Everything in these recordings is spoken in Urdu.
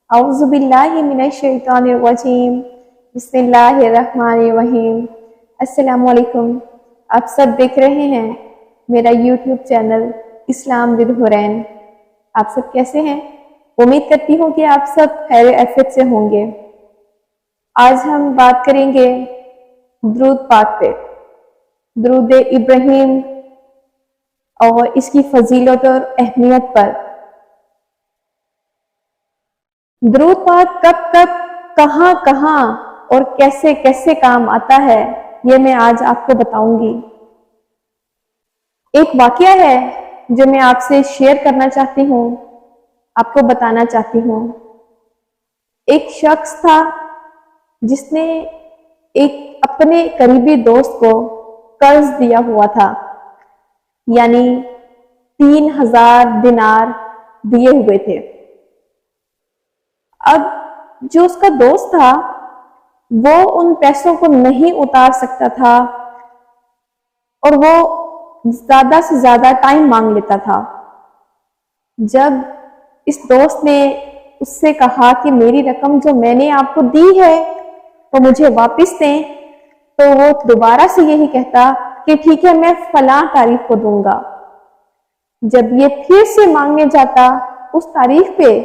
اعوذ باللہ من الشیطان الرجیم بسم اللہ الرحمن الرحیم۔ السلام علیکم، آپ سب دیکھ رہے ہیں میرا یوٹیوب چینل اسلام ود حورین۔ آپ سب کیسے ہیں؟ امید کرتی ہوں کہ آپ سب خیر عافیت سے ہوں گے۔ آج ہم بات کریں گے درود پاک پہ، درود ابراہیم اور اس کی فضیلت اور اہمیت پر۔ درود پاک کب کب، کہاں کہاں اور کیسے کیسے کام آتا ہے، یہ میں آج آپ کو بتاؤں گی۔ ایک واقعہ ہے جو میں آپ سے شیئر کرنا چاہتی ہوں، آپ کو بتانا چاہتی ہوں۔ ایک شخص تھا جس نے ایک اپنے قریبی دوست کو قرض دیا ہوا تھا، یعنی 3000 دینار دیے ہوئے تھے۔ اب جو اس کا دوست تھا وہ ان پیسوں کو نہیں اتار سکتا تھا اور وہ زیادہ سے زیادہ ٹائم مانگ لیتا تھا۔ جب اس دوست نے اس سے کہا کہ میری رقم جو میں نے آپ کو دی ہے وہ مجھے واپس دیں، تو وہ دوبارہ سے یہی کہتا کہ ٹھیک ہے میں فلاں تاریخ کو دوں گا۔ جب یہ پھر سے مانگنے جاتا اس تاریخ پہ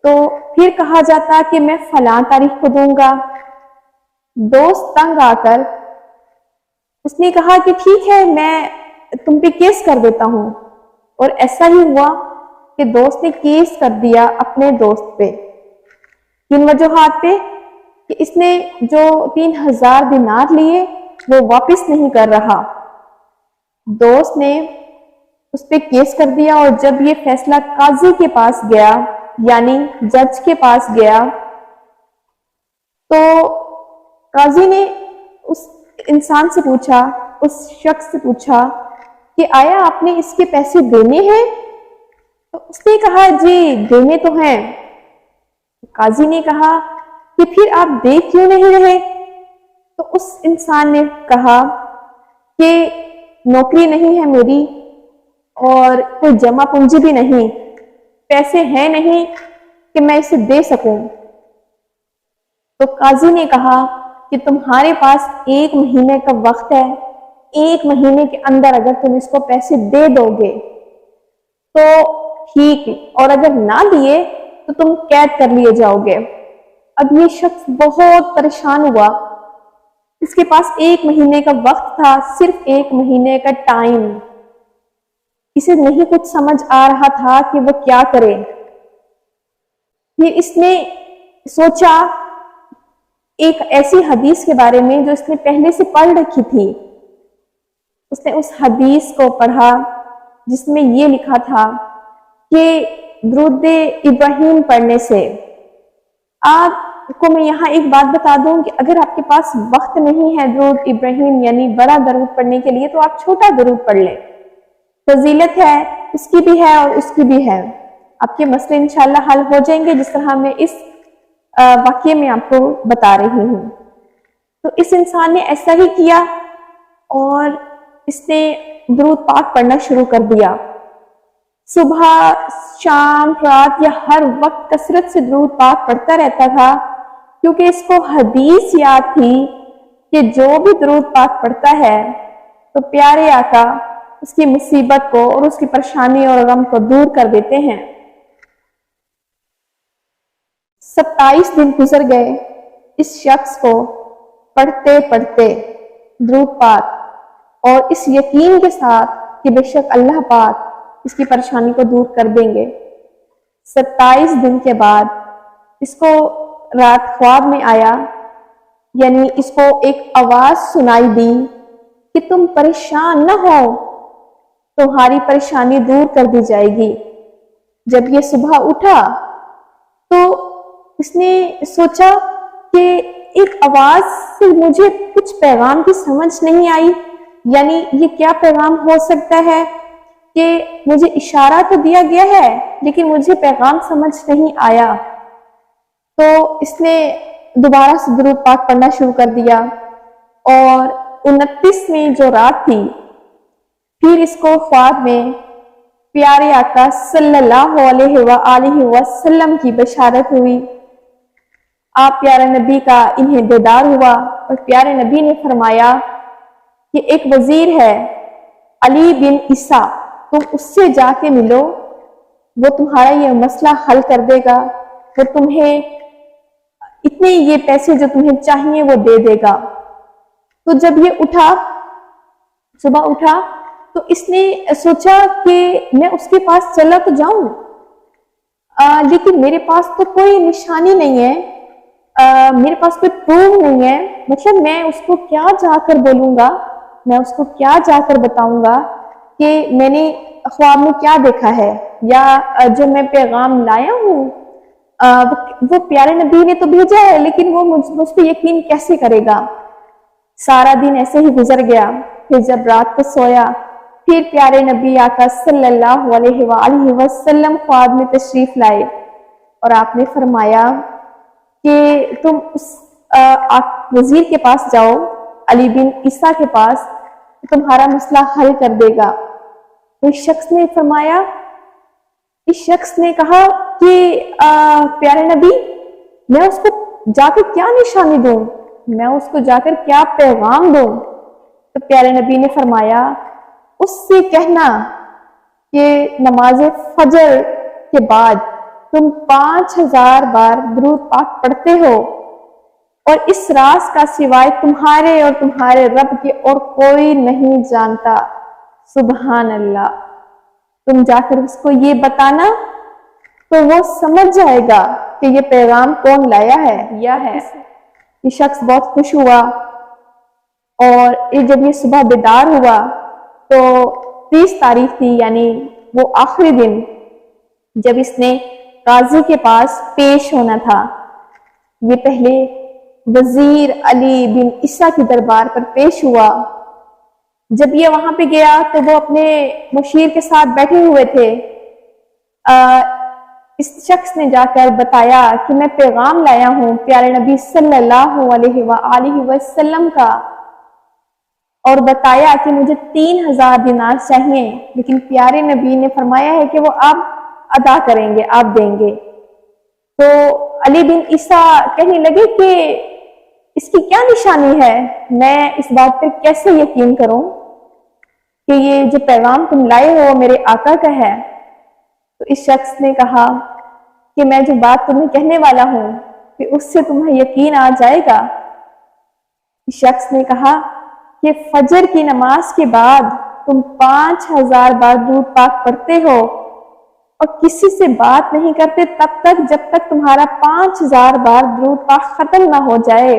تو پھر کہا جاتا کہ میں فلاں تاریخ کو دوں گا۔ دوست تنگ آ کر اس نے کہا کہ ٹھیک ہے میں تم پہ کیس کر دیتا ہوں، اور ایسا ہی ہوا کہ دوست نے کیس کر دیا اپنے دوست پہ۔ کن وجوہات پہ؟ کہ اس نے جو 3000 دینار لیے وہ واپس نہیں کر رہا۔ دوست نے اس پہ کیس کر دیا، اور جب یہ فیصلہ قاضی کے پاس گیا، یعنی جج کے پاس گیا، تو قاضی نے اس انسان سے پوچھا، اس شخص سے پوچھا کہ آیا آپ نے اس کے پیسے دینے ہیں؟ تو اس نے کہا جی دینے تو ہیں۔ قاضی نے کہا کہ پھر آپ دے کیوں نہیں رہے؟ تو اس انسان نے کہا کہ نوکری نہیں ہے میری اور کوئی جمع پونجی بھی نہیں، پیسے ہیں نہیں کہ میں اسے دے سکوں۔ تو قاضی نے کہا کہ تمہارے پاس 1 مہینے کا وقت ہے، 1 مہینے کے اندر اگر تم اس کو پیسے دے دو گے تو ٹھیک، اور اگر نہ دیے تو تم قید کر لیے جاؤ گے۔ اب یہ شخص بہت پریشان ہوا، اس کے پاس 1 مہینے کا وقت تھا، صرف 1 مہینے کا ٹائم۔ اسے نہیں کچھ سمجھ آ رہا تھا کہ وہ کیا کرے۔ پھر اس نے سوچا ایک ایسی حدیث کے بارے میں جو اس نے پہلے سے پڑھ رکھی تھی۔ اس نے اس حدیث کو پڑھا جس میں یہ لکھا تھا کہ درود ابراہیم پڑھنے سے، آپ کو میں یہاں ایک بات بتا دوں کہ اگر آپ کے پاس وقت نہیں ہے درود ابراہیم یعنی بڑا درود پڑھنے کے لیے، تو آپ چھوٹا درود پڑھ لیں۔ فضیلت ہے اس کی بھی ہے اور اس کی بھی ہے، آپ کے مسئلے انشاءاللہ حل ہو جائیں گے، جس طرح میں اس واقعے میں آپ کو بتا رہی ہوں۔ تو اس انسان نے ایسا ہی کیا اور اس نے درود پاک پڑھنا شروع کر دیا۔ صبح، شام، رات یا ہر وقت کثرت سے درود پاک پڑھتا رہتا تھا، کیونکہ اس کو حدیث یاد تھی کہ جو بھی درود پاک پڑھتا ہے تو پیارے آقا اس کی مصیبت کو اور اس کی پریشانی اور غم کو دور کر دیتے ہیں۔ 27 دن گزر گئے اس شخص کو پڑھتے پڑھتے درود پاک، اور اس یقین کے ساتھ کہ بے شک اللہ پاک اس کی پریشانی کو دور کر دیں گے۔ 27 دن کے بعد اس کو رات خواب میں آیا، یعنی اس کو ایک آواز سنائی دی کہ تم پریشان نہ ہو، تمہاری پریشانی دور کر دی جائے گی۔ جب یہ صبح اٹھا تو اس نے سوچا کہ ایک آواز سے مجھے کچھ پیغام کی سمجھ نہیں آئی، یعنی یہ کیا پیغام ہو سکتا ہے کہ مجھے اشارہ تو دیا گیا ہے لیکن مجھے پیغام سمجھ نہیں آیا۔ تو اس نے دوبارہ سے درود پاک پڑھنا شروع کر دیا، اور 29 میں جو رات تھی، پھر اس کو خواب میں پیارے آقا صلی اللہ علیہ وآلہ وسلم کی بشارت ہوئی۔ آپ پیارے نبی کا انہیں دیدار ہوا اور پیارے نبی نے فرمایا کہ ایک وزیر ہے علی بن عیسیٰ، تم اس سے جا کے ملو، وہ تمہارا یہ مسئلہ حل کر دے گا، وہ تمہیں اتنے یہ پیسے جو تمہیں چاہیے وہ دے دے گا۔ تو جب یہ صبح اٹھا تو اس نے سوچا کہ میں اس کے پاس چلا تو جاؤں، لیکن میرے پاس تو کوئی نشانی نہیں ہے، میرے پاس کوئی پروف نہیں ہے، مطلب میں اس کو کیا جا کر بولوں گا، میں اس کو کیا جا کر بتاؤں گا کہ میں نے خواب میں کیا دیکھا ہے، یا جو میں پیغام لایا ہوں وہ پیارے نبی نے تو بھیجا ہے، لیکن وہ مجھ پہ یقین کیسے کرے گا۔ سارا دن ایسے ہی گزر گیا۔ پھر جب رات کو سویا، پھر پیارے نبی آقا صلی اللہ علیہ وآلہ وسلم خواب میں تشریف لائے اور آپ نے فرمایا کہ تم اس وزیر کے پاس جاؤ، علی بن عیسیٰ کے پاس، تمہارا مسئلہ حل کر دے گا۔ اس شخص نے فرمایا، اس شخص نے کہا کہ پیارے نبی، میں اس کو جا کر کیا نشانی دوں، میں اس کو جا کر کیا پیغام دوں؟ تو پیارے نبی نے فرمایا، اس سے کہنا کہ نماز فجر کے بعد تم 5000 بار درود پاک پڑھتے ہو، اور اس راز کا سوائے تمہارے اور تمہارے رب کے اور کوئی نہیں جانتا۔ سبحان اللہ۔ تم جا کر اس کو یہ بتانا تو وہ سمجھ جائے گا کہ یہ پیغام کون لایا ہے یا ہے۔ یہ شخص بہت خوش ہوا، اور جب یہ صبح بیدار ہوا تو 30 تاریخ تھی، یعنی وہ آخری دن جب اس نے قاضی کے پاس پیش ہونا تھا۔ یہ پہلے وزیر علی بن عیسیٰ کی دربار پر پیش ہوا۔ جب یہ وہاں پہ گیا تو وہ اپنے مشیر کے ساتھ بیٹھے ہوئے تھے۔ اس شخص نے جا کر بتایا کہ میں پیغام لایا ہوں پیارے نبی صلی اللہ علیہ وآلہ وسلم کا، اور بتایا کہ مجھے 3000 دینار چاہیے، لیکن پیارے نبی نے فرمایا ہے کہ وہ آپ ادا کریں گے، آپ دیں گے۔ تو علی بن عیسیٰ کہنے لگے کہ اس کی کیا نشانی ہے، میں اس بات پر کیسے یقین کروں کہ یہ جو پیغام تم لائے ہو میرے آقا کا ہے؟ تو اس شخص نے کہا کہ میں جو بات تمہیں کہنے والا ہوں کہ اس سے تمہیں یقین آ جائے گا۔ اس شخص نے کہا کہ فجر کی نماز کے بعد تم 5000 بار درود پاک پڑھتے ہو اور کسی سے بات نہیں کرتے تب تک جب تک تمہارا 5000 بار درود پاک ختم نہ ہو جائے،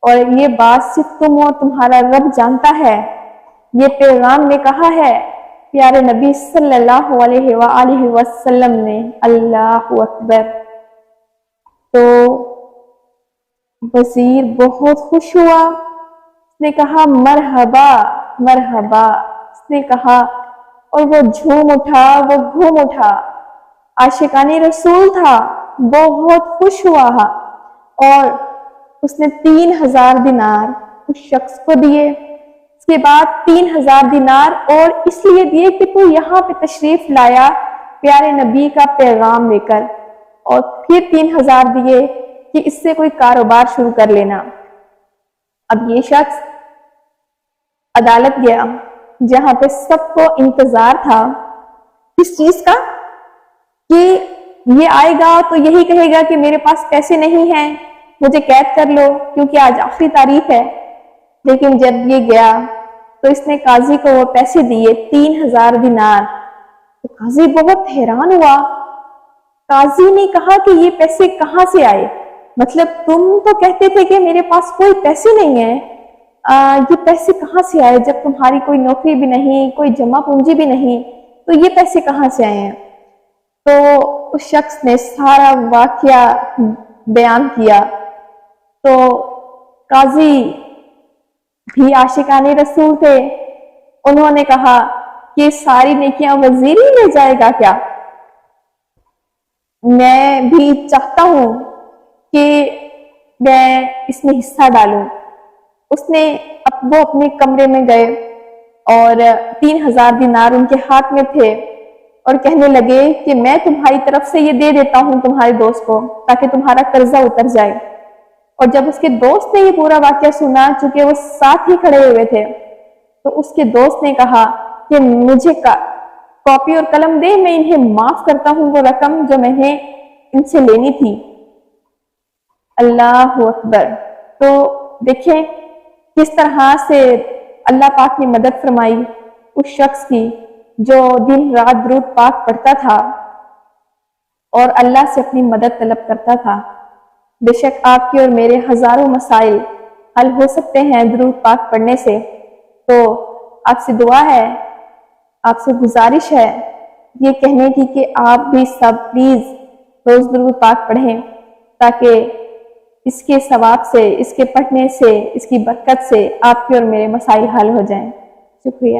اور یہ بات صرف تم اور تمہارا رب جانتا ہے۔ یہ پیغام نے کہا ہے پیارے نبی صلی اللہ علیہ وآلہ وسلم نے۔ اللہ اکبر۔ تو وزیر بہت خوش ہوا، اس نے کہا مرحبا مرحبا، اس نے کہا، اور وہ جھوم اٹھا، وہ گھوم اٹھا، عاشقان رسول تھا، بہت خوش ہوا، اور اس نے 3000 دینار اس شخص کو دیے۔ اس کے بعد 3000 دینار اور اس لیے دیے کہ تو یہاں پہ تشریف لایا پیارے نبی کا پیغام لے کر، اور پھر 3000 دیے کہ اس سے کوئی کاروبار شروع کر لینا۔ اب یہ شخص عدالت گیا جہاں پہ سب کو انتظار تھا اس چیز کا کہ یہ آئے گا تو یہی کہے گا کہ میرے پاس پیسے نہیں ہیں، مجھے قید کر لو کیونکہ آج آخری تاریخ ہے۔ لیکن جب یہ گیا تو اس نے قاضی کو وہ پیسے دیے، 3000 دینار۔ تو قاضی بہت حیران ہوا۔ قاضی نے کہا کہ یہ پیسے کہاں سے آئے؟ مطلب تم تو کہتے تھے کہ میرے پاس کوئی پیسے نہیں ہیں، یہ پیسے کہاں سے آئے جب تمہاری کوئی نوکری بھی نہیں، کوئی جمع پونجی بھی نہیں، تو یہ پیسے کہاں سے آئے ہیں؟ تو اس شخص نے سارا واقعہ بیان کیا۔ تو قاضی بھی عاشقان رسول تھے، انہوں نے کہا کہ ساری نیکیاں وزیر ہی لے جائے گا کیا؟ میں بھی چاہتا ہوں کہ میں اس میں حصہ ڈالوں۔ اس نے وہ اپنے کمرے میں گئے اور 3000 دینار ان کے ہاتھ میں تھے، اور کہنے لگے کہ میں تمہاری طرف سے یہ دے دیتا ہوں تمہارے دوست کو تاکہ تمہارا قرضہ اتر جائے۔ اور جب اس کے دوست نے یہ پورا واقعہ سنا، چونکہ وہ ساتھ ہی کھڑے ہوئے تھے، تو اس کے دوست نے کہا کہ مجھے کاپی اور قلم دے، میں انہیں معاف کرتا ہوں وہ رقم جو میں نے ان سے لینی تھی۔ اللہ اکبر۔ تو دیکھیں کس طرح سے اللہ پاک نے مدد فرمائی اس شخص کی جو دن رات درود پاک پڑھتا تھا اور اللہ سے اپنی مدد طلب کرتا تھا۔ بے شک آپ کے اور میرے ہزاروں مسائل حل ہو سکتے ہیں درود پاک پڑھنے سے۔ تو آپ سے دعا ہے، آپ سے گزارش ہے یہ کہنے کی کہ آپ بھی سب پلیز روز درود پاک پڑھیں تاکہ اس کے ثواب سے، اس کے پڑھنے سے، اس کی برکت سے آپ کے اور میرے مسائل حل ہو جائیں۔ شکریہ۔